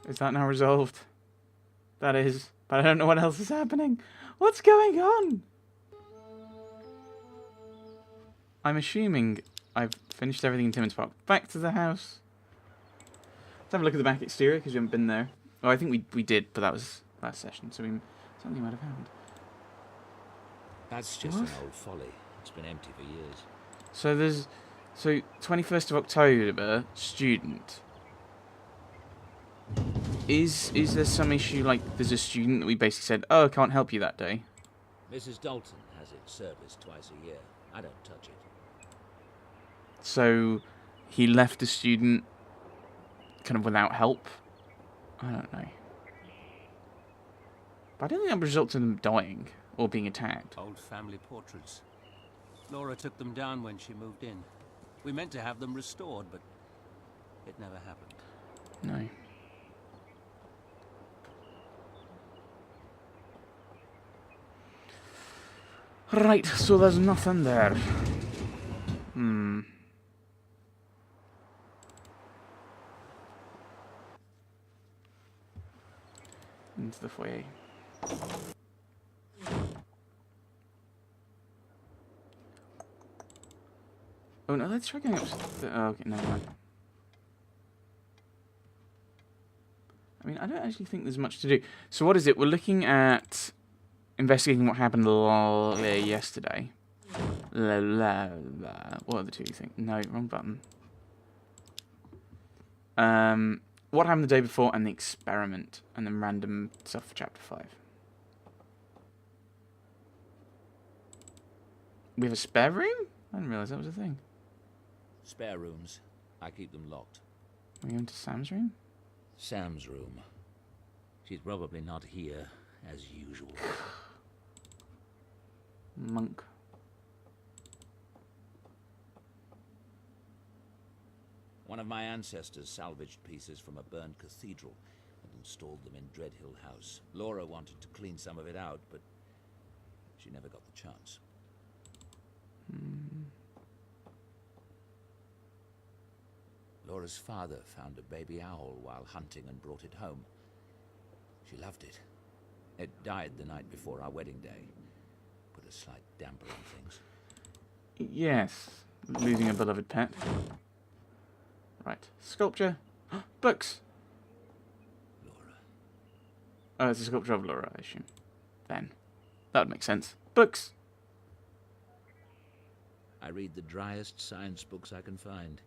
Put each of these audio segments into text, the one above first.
Is that now resolved? That is. But I don't know what else is happening. What's going on? I'm assuming I've finished everything in Timmins Park. Back to the house. Let's have a look at the back exterior, because we haven't been there. Oh, I think we did, but that was last session, so something might have happened. That's just an old folly. It's been empty for years. So 21st of October, student. Is there some issue, like, there's a student that we basically said, oh, I can't help you that day? Mrs. Dalton has it serviced twice a year. I don't touch it. So he left a student kind of without help? I don't know. But I don't think that results in them dying or being attacked. Old family portraits. Laura took them down when she moved in. We meant to have them restored, but it never happened. No. Right, so there's nothing there. Into the foyer. Oh no, let's try going up. Oh, okay, never mind. I mean, I don't actually think there's much to do. So what is it? We're looking at investigating what happened yesterday. What are the two you think? No, wrong button. What happened the day before and the experiment, and then random stuff for chapter 5. We have a spare room? I didn't realise that was a thing. Spare rooms. I keep them locked. Are we going to Sam's room? Sam's room. She's probably not here, as usual. Monk. One of my ancestors salvaged pieces from a burned cathedral and installed them in Dreadhill House. Laura wanted to clean some of it out, but she never got the chance. Laura's father found a baby owl while hunting and brought it home. She loved it. It died the night before our wedding day. Put a slight damper on things. Yes. Losing a beloved pet. Right. Sculpture. Books. Laura. Oh, it's a sculpture of Laura, I assume. Then. That would make sense. Books. I read the driest science books I can find,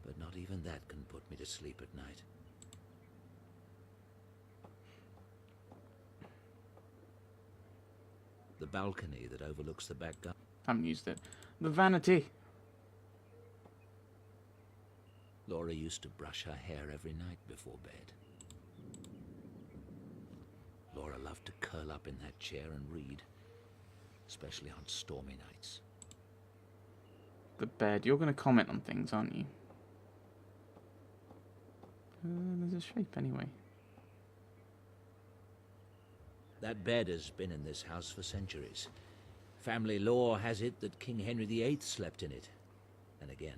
but not even that can put me to sleep at night. The balcony that overlooks the back garden. Haven't used it. The vanity. Laura used to brush her hair every night before bed. Laura loved to curl up in that chair and read, especially on stormy nights. The bed. You're going to comment on things, aren't you? There's a shape anyway. That bed has been in this house for centuries. Family lore has it that King Henry VIII slept in it. And again,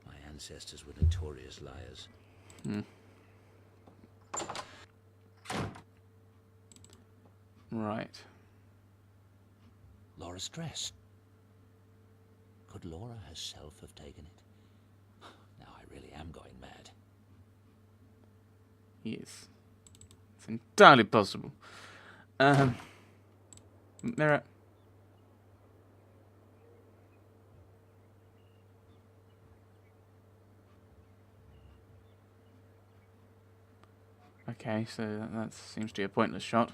my ancestors were notorious liars. Right. Laura's dress. Could Laura herself have taken it? Now I really am going mad. Yes. It's entirely possible. Mirror. Okay, so that seems to be a pointless shot.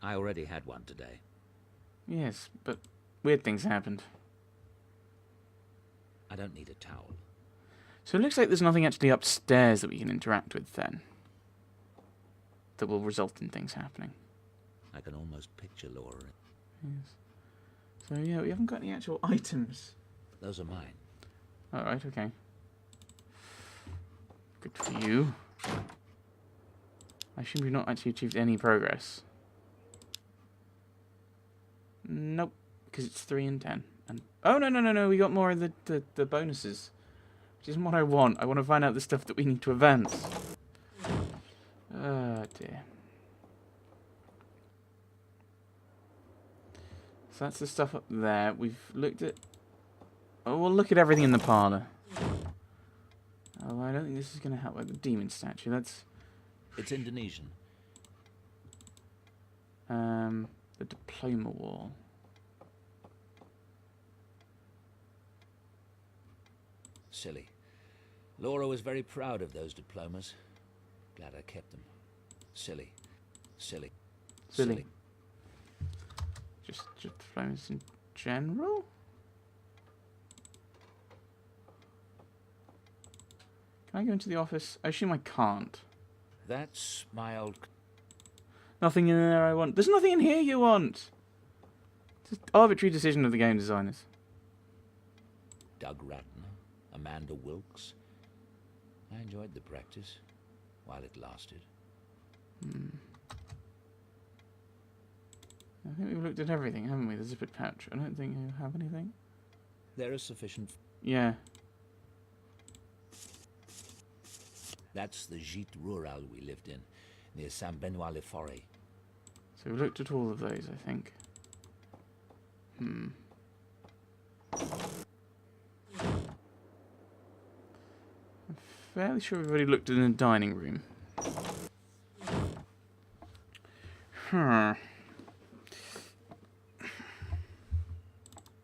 I already had one today. Yes, but weird things happened. I don't need a towel. So it looks like there's nothing actually upstairs that we can interact with then. That will result in things happening. I can almost picture Laura. Yes. So yeah, we haven't got any actual items. Those are mine. Alright, okay. Good for you. I assume we've not actually achieved any progress. Nope. because it's 3 and 10. And oh, no, we got more of the bonuses. Which isn't what I want. I want to find out the stuff that we need to advance. Oh, dear. So that's the stuff up there. We've looked at... Oh, we'll look at everything in the parlour. Oh, I don't think this is going to help with the demon statue. That's... It's Indonesian. The diploma wall. Silly. Laura was very proud of those diplomas. Glad I kept them. Silly. Silly. Silly. Just diplomas in general? Can I go into the office? I assume I can't. That's my old... Nothing in there I want. There's nothing in here you want! It's an arbitrary decision of the game designers. Doug Ratner, Amanda Wilkes. I enjoyed the practice while it lasted. I think we've looked at everything, haven't we? The zippered pouch. I don't think you have anything. There is sufficient... Yeah. That's the gîte rural we lived in, near Saint-Benoît-le-Forêt. So we've looked at all of those, I think. I'm fairly sure we've already looked in the dining room.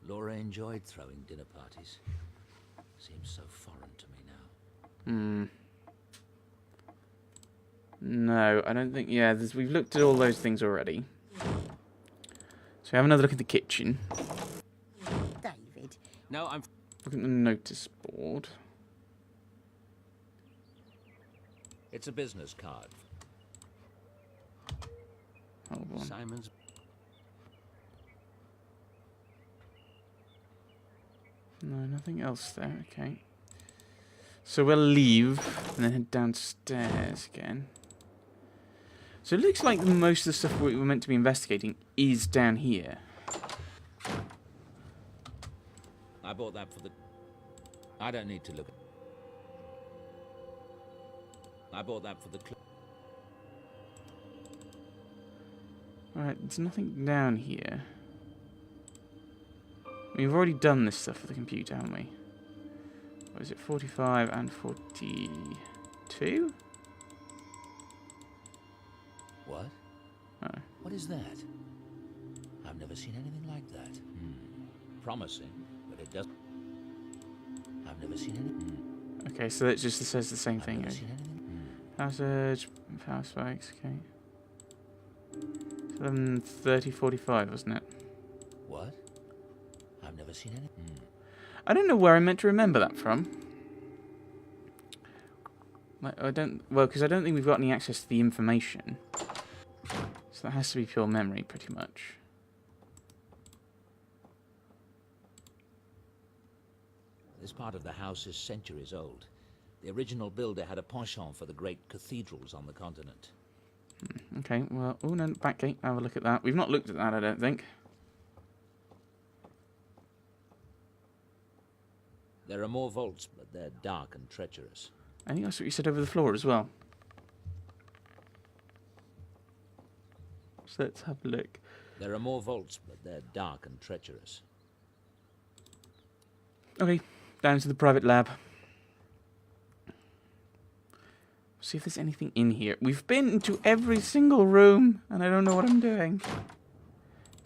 Laura enjoyed throwing dinner parties. Seems so foreign to me now. No, I don't think... Yeah, we've looked at all those things already. So have another look at the kitchen. David. No, I'm... Look at the notice board. It's a business card. Hold on. Simon's... No, nothing else there. Okay. So we'll leave and then head downstairs again. So it looks like most of the stuff we were meant to be investigating is down here. I bought that for the... I don't need to look at... I bought that for the... Alright, there's nothing down here. We've already done this stuff for the computer, haven't we? What is it, 45 and 42? What? Oh. What is that? I've never seen anything like that. Promising, but it doesn't... I've never seen anything... Okay, so that just says the same I've thing. never seen anything... Power surge, power spikes, okay. 30, 45, wasn't it? What? I've never seen anything... I don't know where I'm meant to remember that from. Like, because I don't think we've got any access to the information. So that has to be pure memory, pretty much. This part of the house is centuries old. The original builder had a penchant for the great cathedrals on the continent. Okay, well, oh no, back gate, have a look at that. We've not looked at that, I don't think. There are more vaults, but they're dark and treacherous. I think that's what you said over the floor as well. So let's have a look. There are more vaults, but they're dark and treacherous. Okay, down to the private lab. See if there's anything in here. We've been into every single room, and I don't know what I'm doing.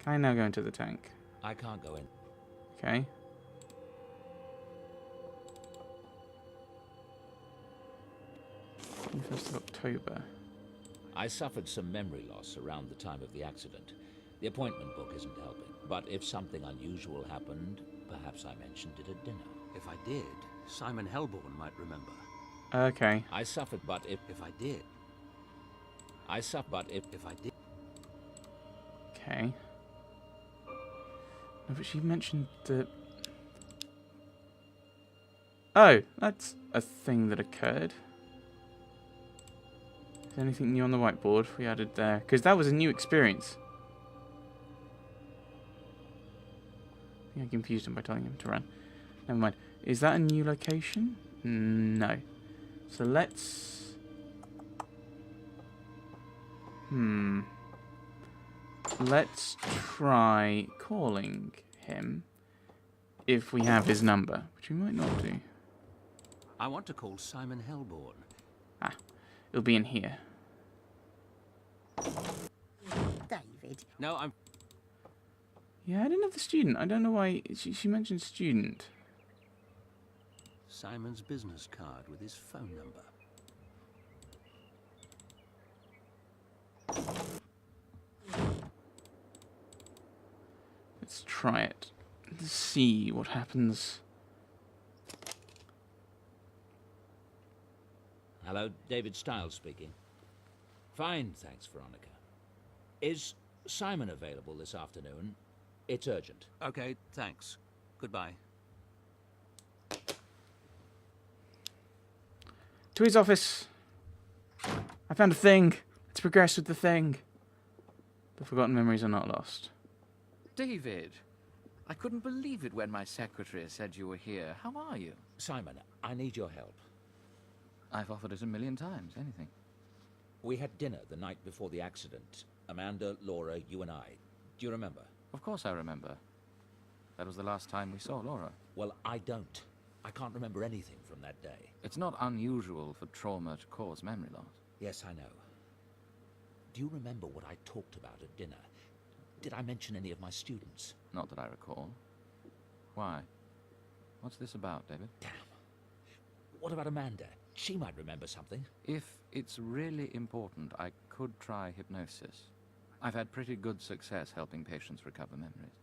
Can I now go into the tank? I can't go in. Okay. 1st of October. I suffered some memory loss around the time of the accident. The appointment book isn't helping. But if something unusual happened, perhaps I mentioned it at dinner. If I did, Simon Helborn might remember. Okay. I suffered, but if I did. I suffered, but if I did. Okay. No, but she mentioned that... Oh, that's a thing that occurred. Is there anything new on the whiteboard we added there? Because that was a new experience. I confused him by telling him to run. Never mind. Is that a new location? No. So let's... Let's try calling him if we have his number, which we might not do. I want to call Simon Helborn. Ah, it'll be in here. David. No, I'm... Yeah, I didn't have the student. I don't know why she mentioned student. Simon's business card with his phone number. Let's try it. Let's see what happens. Hello, David Stiles speaking. Fine, thanks, Veronica. Is Simon available this afternoon? It's urgent. Okay, thanks. Goodbye. To his office. I found a thing. Let's progress with the thing. The forgotten memories are not lost. David, I couldn't believe it when my secretary said you were here. How are you? Simon, I need your help. I've offered it 1,000,000 times, anything. We had dinner the night before the accident. Amanda, Laura, you and I. Do you remember? Of course I remember. That was the last time we saw Laura. Well, I don't. I can't remember anything from that day. It's not unusual for trauma to cause memory loss. Yes, I know. Do you remember what I talked about at dinner? Did I mention any of my students? Not that I recall. Why? What's this about, David? Damn. What about Amanda? She might remember something. If it's really important, I could try hypnosis. I've had pretty good success helping patients recover memories.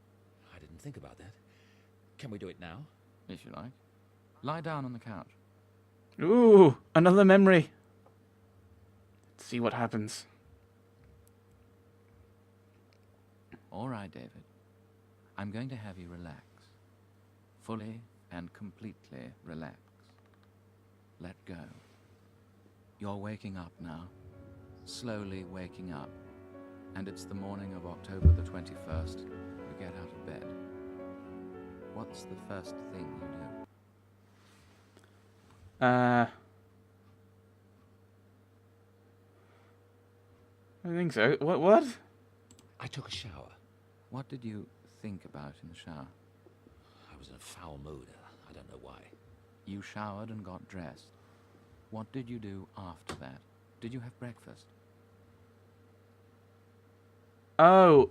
I didn't think about that. Can we do it now? If you like. Lie down on the couch. Ooh, another memory. Let's see what happens. All right, David. I'm going to have you relax. Fully and completely relax. Let go. You're waking up now. Slowly waking up. And it's the morning of October the 21st. You get out of bed. What's the first thing you do? I think so. What? I took a shower. What did you think about in the shower? I was in a foul mood. I don't know why. You showered and got dressed. What did you do after that? Did you have breakfast? Oh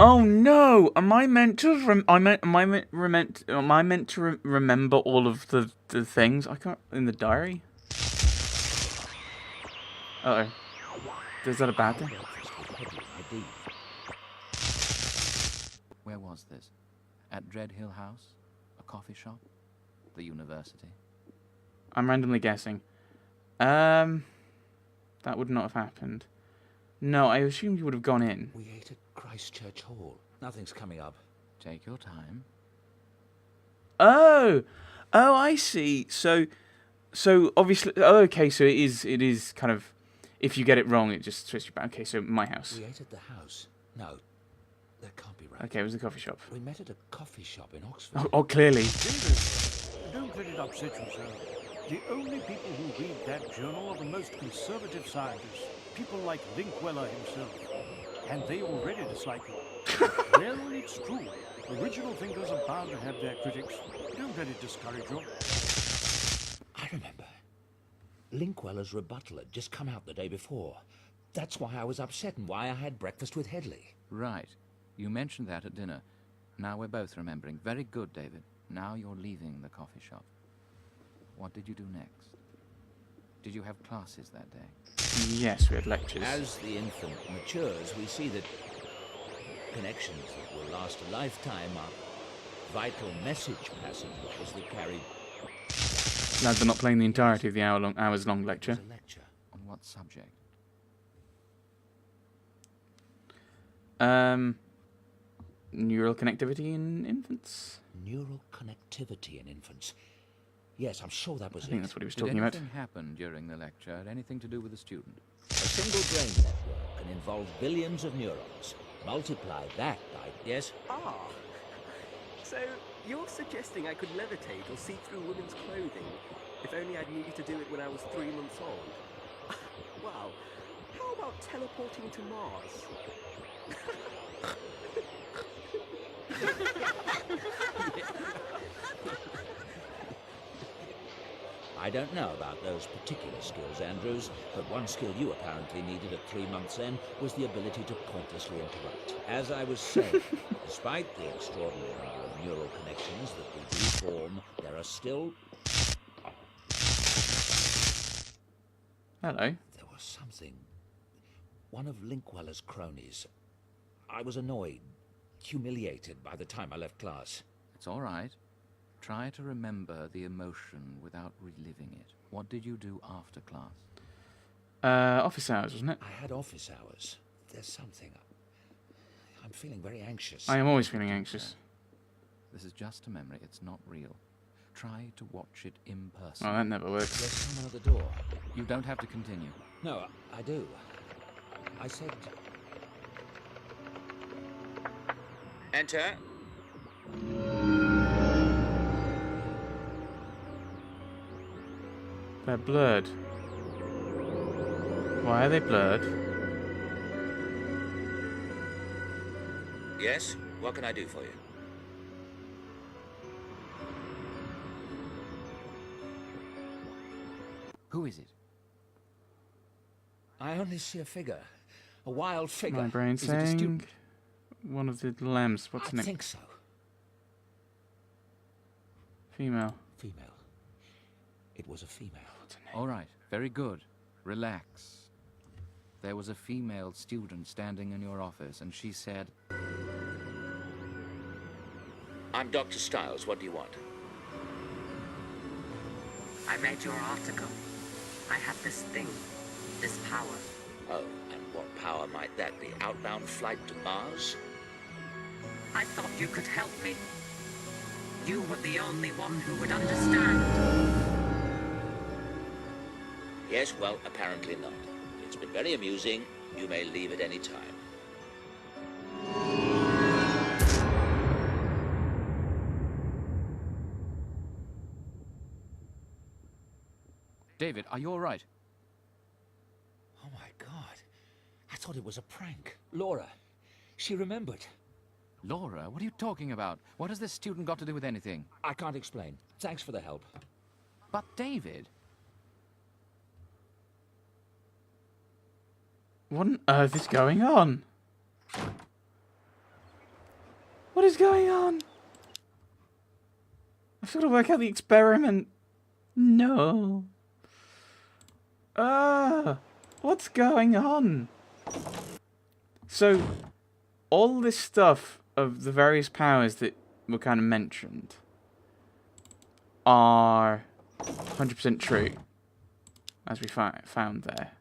no! Am I meant to? Am I meant to remember all of the things? I can't in the diary. Uh oh. Is that a bad thing? Where was this? At Dread Hill House? A coffee shop? The university? I'm randomly guessing. That would not have happened. No, I assumed you would have gone in. We ate at Christchurch Hall. Nothing's coming up. Take your time. Oh, I see. So obviously, okay. So it is kind of, if you get it wrong, it just twists you back. Okay, so my house. We ate at the house. No, that can't be right. Okay, it was a coffee shop. We met at a coffee shop in Oxford. Oh, clearly. David, don't let it upset you, sir. The only people who read that journal are the most conservative scientists, people like Linkweller himself. And they already dislike you. Well, it's true. Original thinkers are bound to have their critics. Don't let it discourage you. I remember. Linkweller's rebuttal had just come out the day before. That's why I was upset and why I had breakfast with Headley. Right. You mentioned that at dinner. Now we're both remembering. Very good, David. Now you're leaving the coffee shop. What did you do next? Did you have classes that day? Yes, we had lectures. As the infant matures, we see that connections that will last a lifetime are vital message passengers that carry... Glad they're not playing the entirety of the hours long lecture. A lecture. On what subject? Neural connectivity in infants. Neural connectivity in infants. Yes, I'm sure that was I think it. that's what he was Did talking about. anything happen during the lecture? Anything to do with the student? A single brain network can involve billions of neurons. Multiply that by... Yes? Ah, So, you're suggesting I could levitate or see through women's clothing, if only I'd needed to do it when I was 3 months old? Wow. How about teleporting to Mars? I don't know about those particular skills, Andrews, but one skill you apparently needed at 3 months in was the ability to pointlessly interrupt. As I was saying, despite the extraordinary number of neural connections that we do form, there are still... Hello. There was something. One of Linkweller's cronies. I was annoyed, humiliated by the time I left class. It's all right. Try to remember the emotion without reliving it. What did you do after class? Office hours, wasn't it? I had office hours. There's something. I'm feeling very anxious. I am always feeling anxious. This is just a memory. It's not real. Try to watch it in person. Oh, that never works. There's someone at the door. You don't have to continue. No, I do. I said... Enter. They're blurred. Why are they blurred? Yes? What can I do for you? Who is it? I only see a figure. A wild figure. My brain Is it a saying student? one of the lambs. What's I the name? think so. Female. Female. It was a female. All right, very good. Relax. There was a female student standing in your office, and she said... I'm Dr. Stiles. What do you want? I read your article. I have this thing, this power. Oh, and what power might that be? Outbound flight to Mars? I thought you could help me. You were the only one who would understand. Yes, well, apparently not. It's been very amusing. You may leave at any time. David, are you all right? Oh my God. I thought it was a prank. Laura. She remembered. Laura, what are you talking about? What has this student got to do with anything? I can't explain. Thanks for the help. But David... What on earth is going on? What is going on? I've got to work out the experiment. No. What's going on? So, all this stuff of the various powers that were kind of mentioned are 100% true, as we found there.